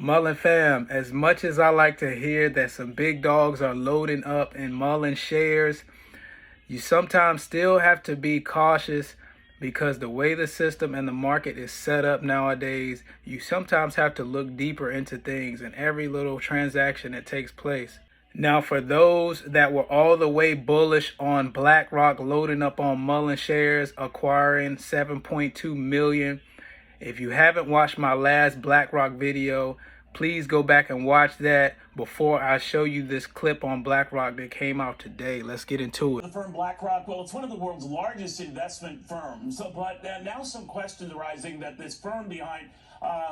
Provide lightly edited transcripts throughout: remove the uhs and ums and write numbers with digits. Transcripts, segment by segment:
Mullen fam, as much as I like to hear that some big dogs are loading up in Mullen shares, you sometimes still have to be cautious because the way the system and the market is set up nowadays, you sometimes have to look deeper into things in every little transaction that takes place. Now, for those that were all the way bullish on Blackrock loading up on Mullen shares, acquiring 7.2 million, if you haven't watched my last Blackrock video, please go back and watch that before I show you this clip on Blackrock that came out today. Let's get into it. The firm Blackrock, well, it's one of the world's largest investment firms, but now some questions arising that this firm behind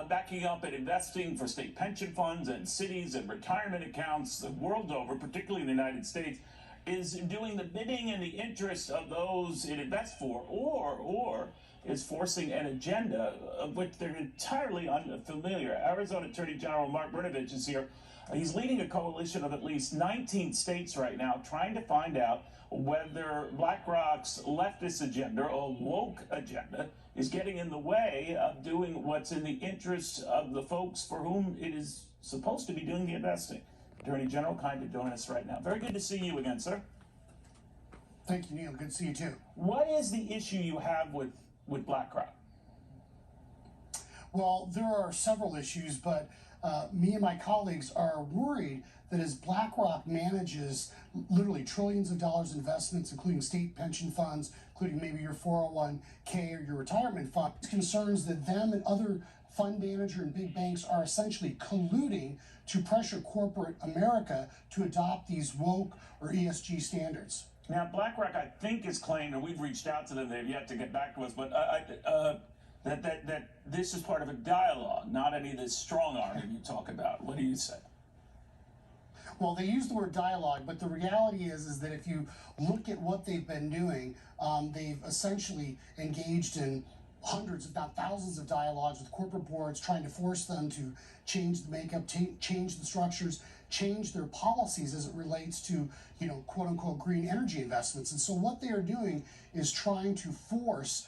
backing up and investing for state pension funds and cities and retirement accounts the world over, particularly in the United States, is doing the bidding in the interest of those it invests for, or is forcing an agenda of which they're entirely unfamiliar. Arizona Attorney General Mark Brnovich is here. He's leading a coalition of at least 19 states right now trying to find out whether BlackRock's leftist agenda or woke agenda is getting in the way of doing what's in the interest of the folks for whom it is supposed to be doing the investing. Attorney General, kind to join us right now. Very good to see you again, sir. Thank you, Neil. Good to see you too. What is the issue you have with BlackRock? Well, there are several issues, but me and my colleagues are worried that as BlackRock manages literally trillions of dollars investments, including state pension funds, including maybe your 401k or your retirement fund, concerns that them and other fund manager and big banks are essentially colluding to pressure corporate America to adopt these woke or ESG standards. Now, BlackRock, I think, is claiming, and we've reached out to them, they've yet to get back to us, but that this is part of a dialogue, not any of this strong arming you talk about. What do you say? Well, they use the word dialogue, but the reality is that if you look at what they've been doing, they've essentially engaged in hundreds, if not thousands, of dialogues with corporate boards, trying to force them to change the makeup, change the structures, change their policies as it relates to, quote unquote, green energy investments. And so what they are doing is trying to force,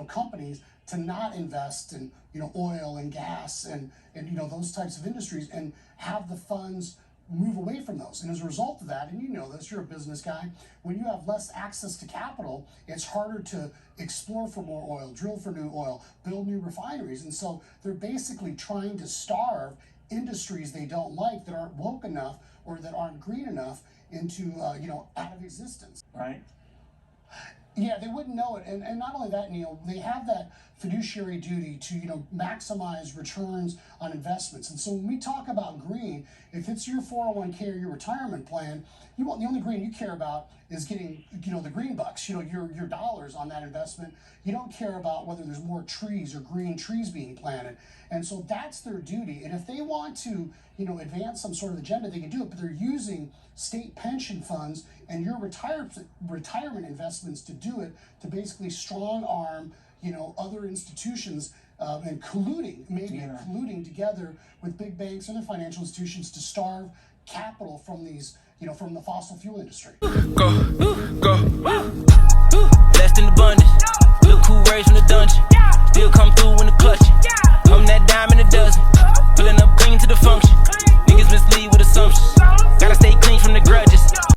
companies to not invest in, oil and gas and those types of industries and have the funds move away from those. And as a result of that, and you know this, you're a business guy, when you have less access to capital, it's harder to explore for more oil, drill for new oil, build new refineries. And so they're basically trying to starve industries they don't like, that aren't woke enough or that aren't green enough, into out of existence. Right. Yeah, they wouldn't know it. And not only that, Neil, they have that fiduciary duty to, maximize returns on investments. And so when we talk about green, if it's your 401k or your retirement plan, the only green you care about is getting, the green bucks, your dollars on that investment. You don't care about whether there's more trees or green trees being planted. And so that's their duty. And if they want to, advance some sort of agenda, they can do it, but they're using state pension funds and your retirement investments to do it, to basically strong arm, other institutions and colluding together with big banks and other financial institutions to starve capital from these, from the fossil fuel industry. Go.